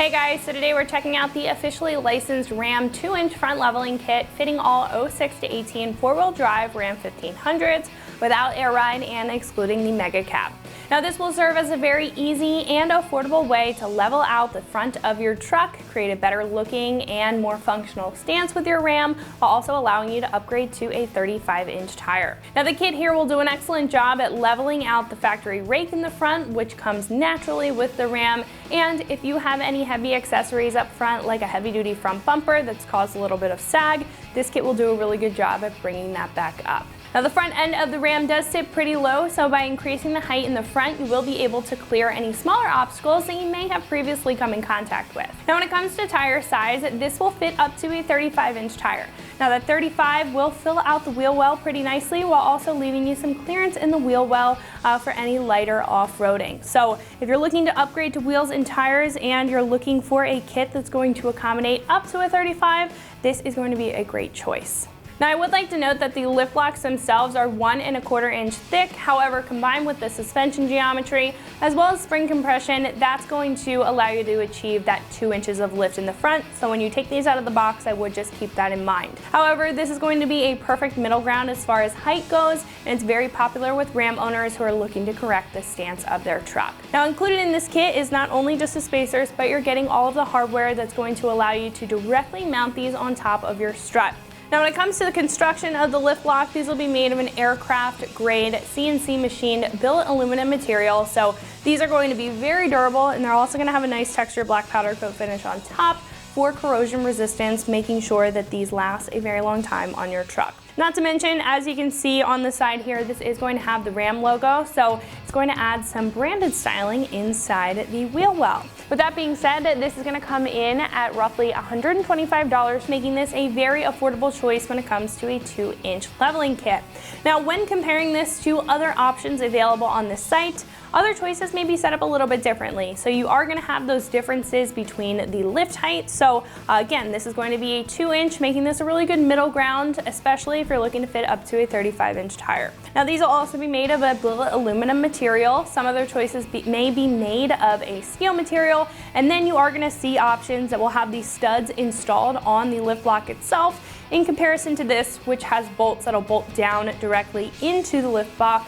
Hey guys, so today we're checking out the officially licensed Ram 2-inch front leveling kit fitting all 06 to 18 four-wheel drive Ram 1500s without air ride and excluding the mega cab. Now this will serve as a very easy and affordable way to level out the front of your truck, create a better looking and more functional stance with your Ram, while also allowing you to upgrade to a 35-inch tire. Now the kit here will do an excellent job at leveling out the factory rake in the front, which comes naturally with the Ram, and if you have any heavy accessories up front like a heavy-duty front bumper that's caused a little bit of sag, this kit will do a really good job at bringing that back up. Now the front end of the Ram does sit pretty low, so by increasing the height in the front, you will be able to clear any smaller obstacles that you may have previously come in contact with. Now when it comes to tire size, this will fit up to a 35-inch tire. Now that 35 will fill out the wheel well pretty nicely while also leaving you some clearance in the wheel well for any lighter off-roading. So if you're looking to upgrade to wheels and tires and you're looking for a kit that's going to accommodate up to a 35, this is going to be a great choice. Now I would like to note that the lift blocks themselves are 1 1/4 inch thick. However, combined with the suspension geometry as well as spring compression, that's going to allow you to achieve that 2 inches of lift in the front. So when you take these out of the box, I would just keep that in mind. However, this is going to be a perfect middle ground as far as height goes, and it's very popular with Ram owners who are looking to correct the stance of their truck. Now included in this kit is not only just the spacers, but you're getting all of the hardware that's going to allow you to directly mount these on top of your strut. Now when it comes to the construction of the lift block, these will be made of an aircraft grade CNC machined billet aluminum material. So these are going to be very durable, and they're also going to have a nice textured black powder coat finish on top for corrosion resistance, making sure that these last a very long time on your truck. Not to mention, as you can see on the side here, this is going to have the Ram logo, so it's going to add some branded styling inside the wheel well. With that being said, this is going to come in at roughly $125, making this a very affordable choice when it comes to a 2-inch leveling kit. Now, when comparing this to other options available on the site, other choices may be set up a little bit differently. So you are going to have those differences between the lift height. So again, this is going to be a 2-inch, making this a really good middle ground, especially if you're looking to fit up to a 35-inch tire. Now these will also be made of a billet aluminum material. Some other choices may be made of a steel material, and then you are going to see options that will have these studs installed on the lift block itself, in comparison to this, which has bolts that'll bolt down directly into the lift block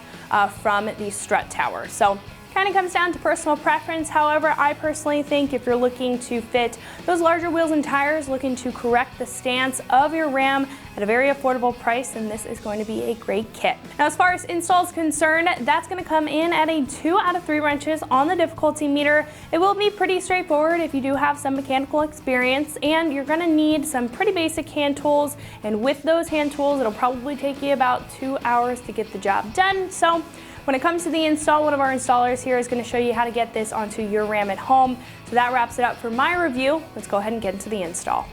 from the strut tower. So kind of comes down to personal preference. However, I personally think if you're looking to fit those larger wheels and tires, looking to correct the stance of your Ram at a very affordable price, then this is going to be a great kit. Now as far as install is concerned, that's going to come in at a 2 out of 3 wrenches on the difficulty meter. It will be pretty straightforward if you do have some mechanical experience, and you're going to need some pretty basic hand tools, and with those hand tools it'll probably take you about 2 hours to get the job done. So when it comes to the install, one of our installers here is going to show you how to get this onto your Ram at home. So that wraps it up for my review. Let's go ahead and get into the install.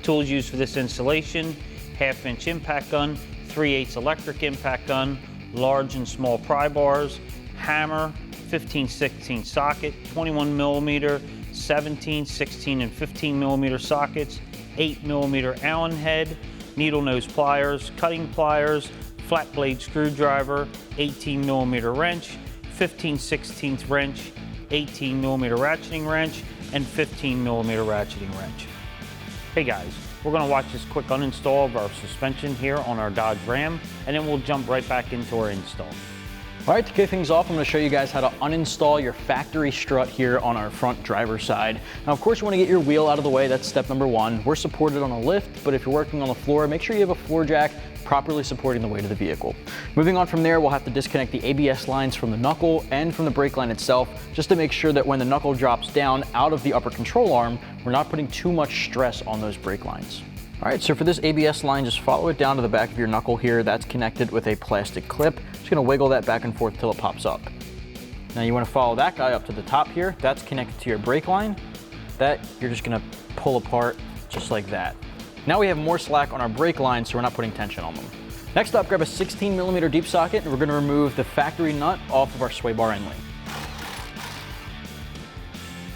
Tools used for this installation: 1/2-inch impact gun, 3/8 electric impact gun, large and small pry bars, hammer, 15/16 socket, 21mm, 17, 16, and 15mm sockets, 8mm Allen head, needle nose pliers, cutting pliers, flat blade screwdriver, 18mm wrench, 15/16 wrench, 18mm ratcheting wrench, and 15mm ratcheting wrench. Hey guys, we're going to watch this quick uninstall of our suspension here on our Dodge Ram, and then we'll jump right back into our install. All right, to kick things off, I'm going to show you guys how to uninstall your factory strut here on our front driver's side. Now, of course, you want to get your wheel out of the way. That's step number 1. We're supported on a lift, but if you're working on the floor, make sure you have a floor jack properly supporting the weight of the vehicle. Moving on from there, we'll have to disconnect the ABS lines from the knuckle and from the brake line itself, just to make sure that when the knuckle drops down out of the upper control arm, we're not putting too much stress on those brake lines. All right, so for this ABS line, just follow it down to the back of your knuckle here. That's connected with a plastic clip. Just gonna wiggle that back and forth till it pops up. Now you wanna follow that guy up to the top here. That's connected to your brake line. That you're just gonna pull apart just like that. Now we have more slack on our brake line, so we're not putting tension on them. Next up, grab a 16mm deep socket, and we're gonna remove the factory nut off of our sway bar end link.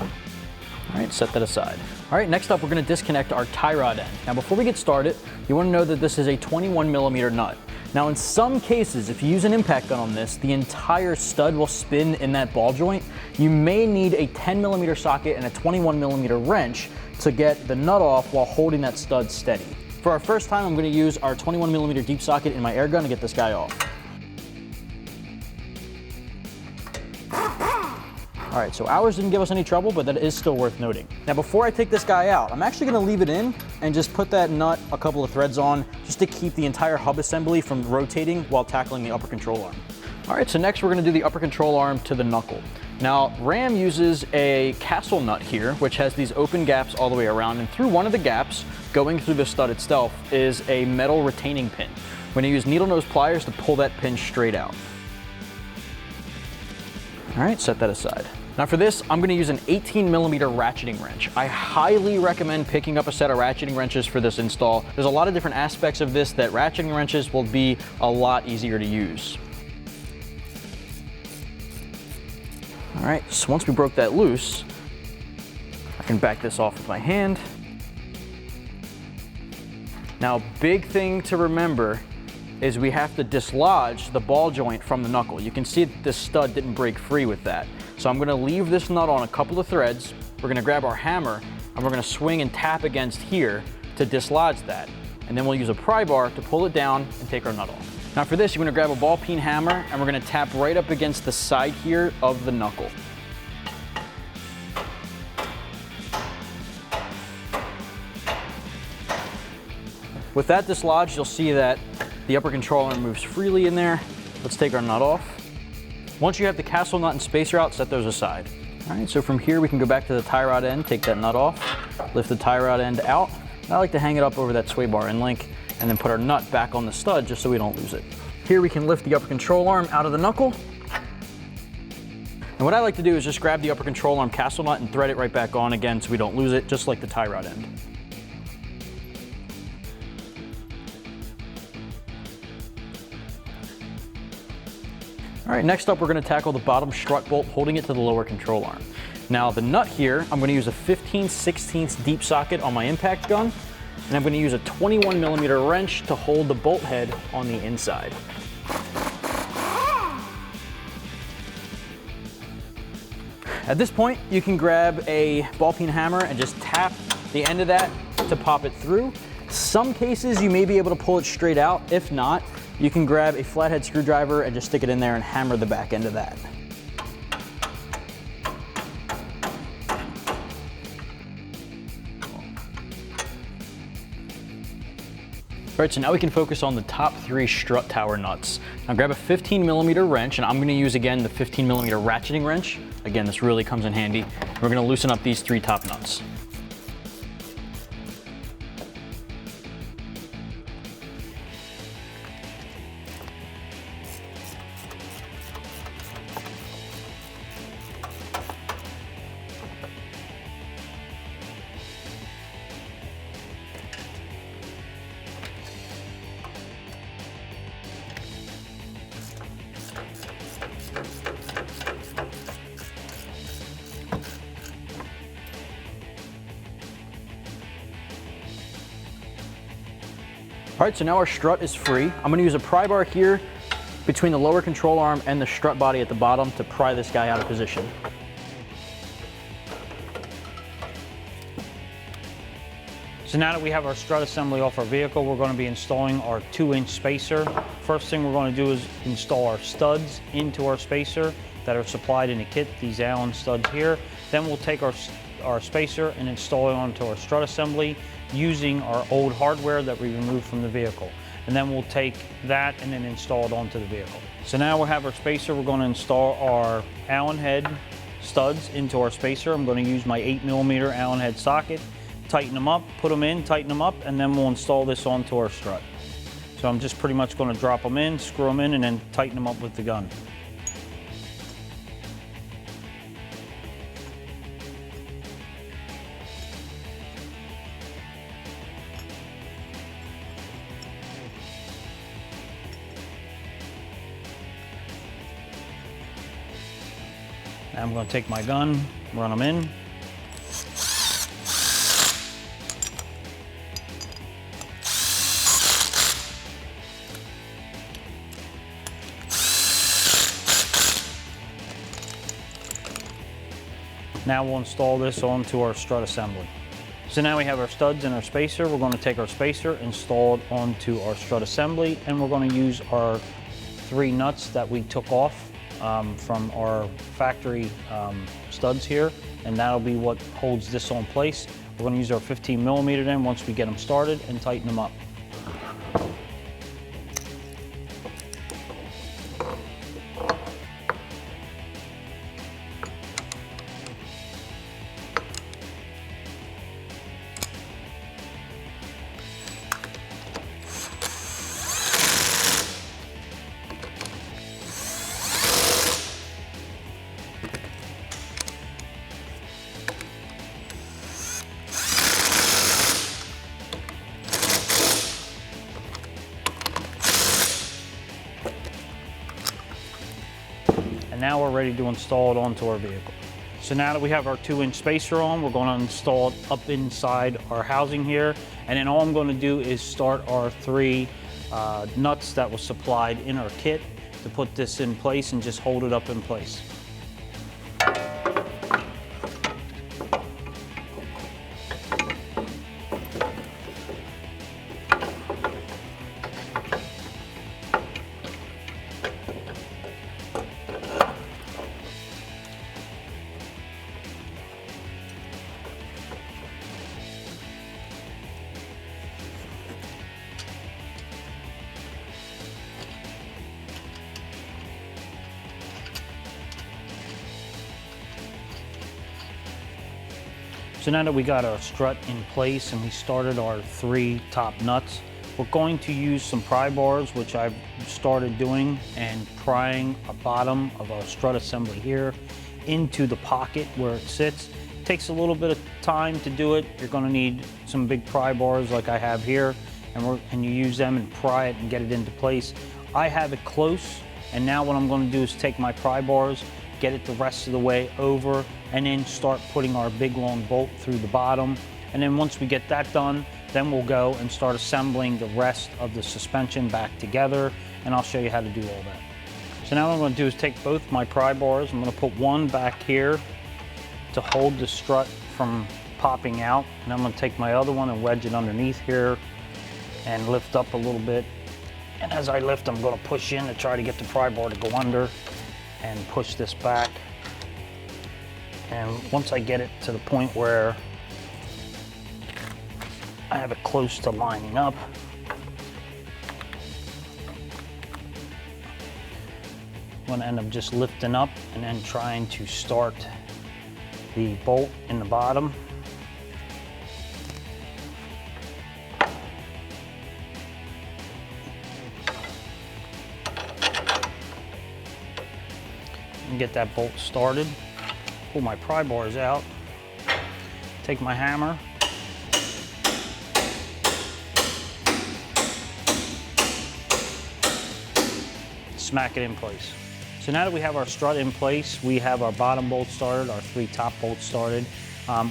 All right, set that aside. All right, next up, we're gonna disconnect our tie rod end. Now, before we get started, you wanna know that this is a 21mm nut. Now in some cases, if you use an impact gun on this, the entire stud will spin in that ball joint. You may need a 10mm socket and a 21mm wrench to get the nut off while holding that stud steady. For our first time, I'm going to use our 21mm deep socket in my air gun to get this guy off. All right, so ours didn't give us any trouble, but that is still worth noting. Now, before I take this guy out, I'm actually gonna leave it in and just put that nut a couple of threads on just to keep the entire hub assembly from rotating while tackling the upper control arm. All right, so next we're gonna do the upper control arm to the knuckle. Now, Ram uses a castle nut here, which has these open gaps all the way around, and through one of the gaps, going through the stud itself, is a metal retaining pin. We're gonna use needle nose pliers to pull that pin straight out. All right, set that aside. Now for this, I'm gonna use an 18mm ratcheting wrench. I highly recommend picking up a set of ratcheting wrenches for this install. There's a lot of different aspects of this that ratcheting wrenches will be a lot easier to use. All right, so once we broke that loose, I can back this off with my hand. Now, big thing to remember is we have to dislodge the ball joint from the knuckle. You can see that this stud didn't break free with that. So I'm gonna leave this nut on a couple of threads. We're gonna grab our hammer and we're gonna swing and tap against here to dislodge that. And then we'll use a pry bar to pull it down and take our nut off. Now for this, you're gonna grab a ball peen hammer and we're gonna tap right up against the side here of the knuckle. With that dislodged, you'll see that the upper control arm moves freely in there. Let's take our nut off. Once you have the castle nut and spacer out, set those aside. All right, so from here we can go back to the tie rod end, take that nut off, lift the tie rod end out. I like to hang it up over that sway bar end link and then put our nut back on the stud just so we don't lose it. Here we can lift the upper control arm out of the knuckle. And what I like to do is just grab the upper control arm castle nut and thread it right back on again so we don't lose it, just like the tie rod end. All right, next up, we're gonna tackle the bottom strut bolt, holding it to the lower control arm. Now the nut here, I'm gonna use a 15/16 deep socket on my impact gun, and I'm gonna use a 21mm wrench to hold the bolt head on the inside. At this point, you can grab a ball peen hammer and just tap the end of that to pop it through. Some cases you may be able to pull it straight out. If not, you can grab a flathead screwdriver and just stick it in there and hammer the back end of that. All right, so now we can focus on the top 3 strut tower nuts. Now grab a 15mm wrench, and I'm gonna use again the 15mm ratcheting wrench. Again, this really comes in handy. We're gonna loosen up these 3 top nuts. All right, so now our strut is free. I'm gonna use a pry bar here between the lower control arm and the strut body at the bottom to pry this guy out of position. So now that we have our strut assembly off our vehicle, we're going to be installing our 2-inch spacer. First thing we're going to do is install our studs into our spacer that are supplied in the kit, these Allen studs here. Then we'll take our spacer and install it onto our strut assembly using our old hardware that we removed from the vehicle. And then we'll take that and then install it onto the vehicle. So now we have our spacer. We're going to install our Allen head studs into our spacer. I'm going to use my 8mm Allen head socket, tighten them up, put them in, tighten them up, and then we'll install this onto our strut. So I'm just pretty much going to drop them in, screw them in, and then tighten them up with the gun. Now I'm going to take my gun, run them in. Now we'll install this onto our strut assembly. So now we have our studs and our spacer. We're going to take our spacer, install it onto our strut assembly, and we're going to use our 3 nuts that we took off from our factory studs here, and that'll be what holds this on place. We're going to use our 15mm then once we get them started and tighten them up. And now we're ready to install it onto our vehicle. So now that we have our 2-inch spacer on, we're going to install it up inside our housing here. And then all I'm going to do is start our 3 nuts that was supplied in our kit to put this in place and just hold it up in place. So now that we got our strut in place and we started our 3 top nuts, we're going to use some pry bars, which I've started doing, and prying a bottom of our strut assembly here into the pocket where it sits. It takes a little bit of time to do it. You're going to need some big pry bars like I have here, and you use them and pry it and get it into place. I have it close, and now what I'm going to do is take my pry bars, get it the rest of the way over, and then start putting our big long bolt through the bottom. And then once we get that done, then we'll go and start assembling the rest of the suspension back together, and I'll show you how to do all that. So now what I'm going to do is take both my pry bars. I'm going to put one back here to hold the strut from popping out, and I'm going to take my other one and wedge it underneath here and lift up a little bit. And as I lift, I'm going to push in to try to get the pry bar to go under and push this back. And once I get it to the point where I have it close to lining up, I'm going to end up just lifting up and then trying to start the bolt in the bottom. And get that bolt started. Pull my pry bars out, take my hammer, smack it in place. So now that we have our strut in place, we have our bottom bolt started, our 3 top bolts started.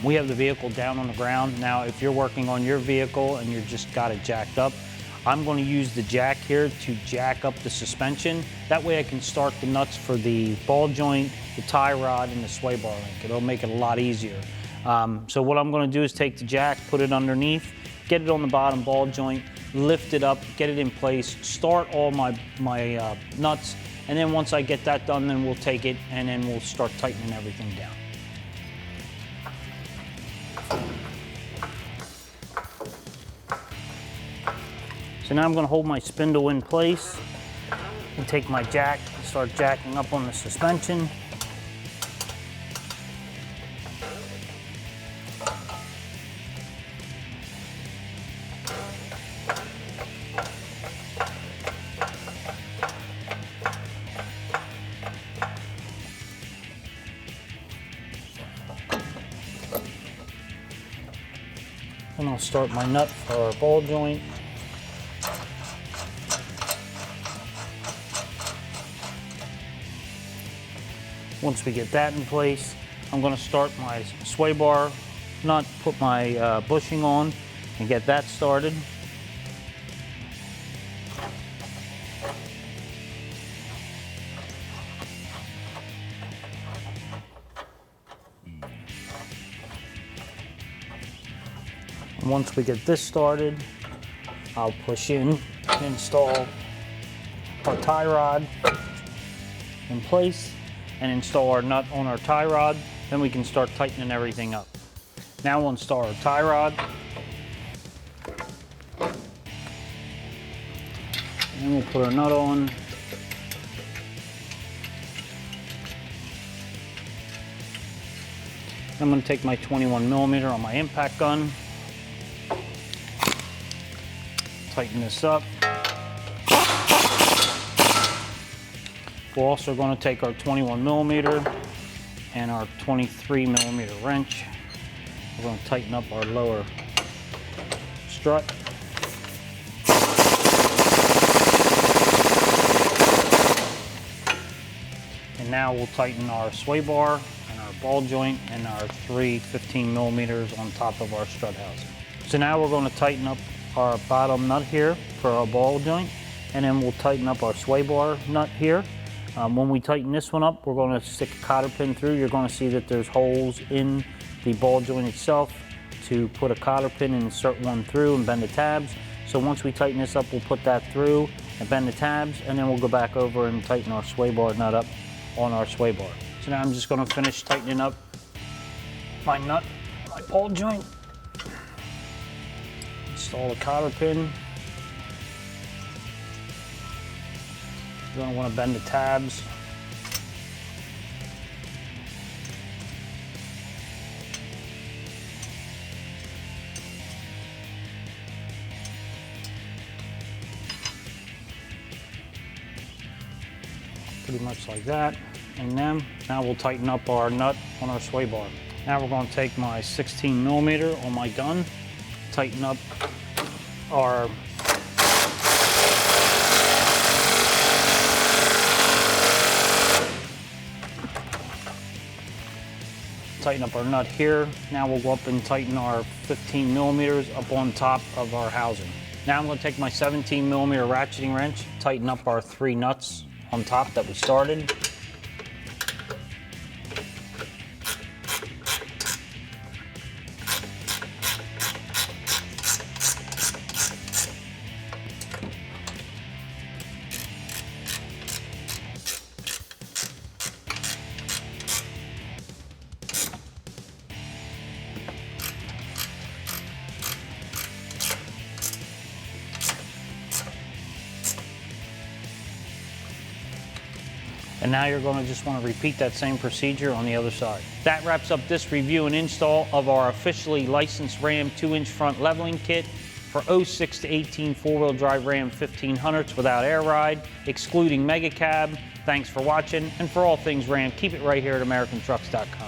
We have the vehicle down on the ground. Now, if you're working on your vehicle and you've just got it jacked up, I'm going to use the jack here to jack up the suspension. That way I can start the nuts for the ball joint, the tie rod, and the sway bar link. It'll make it a lot easier. So what I'm going to do is take the jack, put it underneath, get it on the bottom ball joint, lift it up, get it in place, start all my nuts, and then once I get that done, then we'll take it and then we'll start tightening everything down. So now I'm going to hold my spindle in place and take my jack and start jacking up on the suspension. And I'll start my nut for our ball joint. Once we get that in place, I'm going to start my sway bar nut, put my bushing on, and get that started. Once we get this started, I'll push in, install our tie rod in place, and install our nut on our tie rod. Then we can start tightening everything up. Now we'll install our tie rod. And we'll put our nut on. I'm going to take my 21mm on my impact gun. Tighten this up. We're also going to take our 21mm and our 23mm wrench. We're going to tighten up our lower strut. And now we'll tighten our sway bar and our ball joint and our 3 15mm on top of our strut housing. So now we're going to tighten up our bottom nut here for our ball joint, and then we'll tighten up our sway bar nut here. When we tighten this one up, we're going to stick a cotter pin through. You're going to see that there's holes in the ball joint itself to put a cotter pin and insert one through and bend the tabs. So once we tighten this up, we'll put that through and bend the tabs, and then we'll go back over and tighten our sway bar nut up on our sway bar. So now I'm just going to finish tightening up my nut, my ball joint. Install the cotter pin. You're going to want to bend the tabs. Pretty much like that. And then now we'll tighten up our nut on our sway bar. Now we're going to take my 16mm on my gun, tighten up our nut here. Now we'll go up and tighten our 15mm up on top of our housing. Now I'm going to take my 17mm ratcheting wrench, tighten up our 3 nuts on top that we started. And now you're going to just want to repeat that same procedure on the other side. That wraps up this review and install of our officially licensed Ram 2-inch front leveling kit for 06 to 18 4-wheel drive Ram 1500s without air ride, excluding Mega Cab. Thanks for watching, and for all things Ram, keep it right here at AmericanTrucks.com.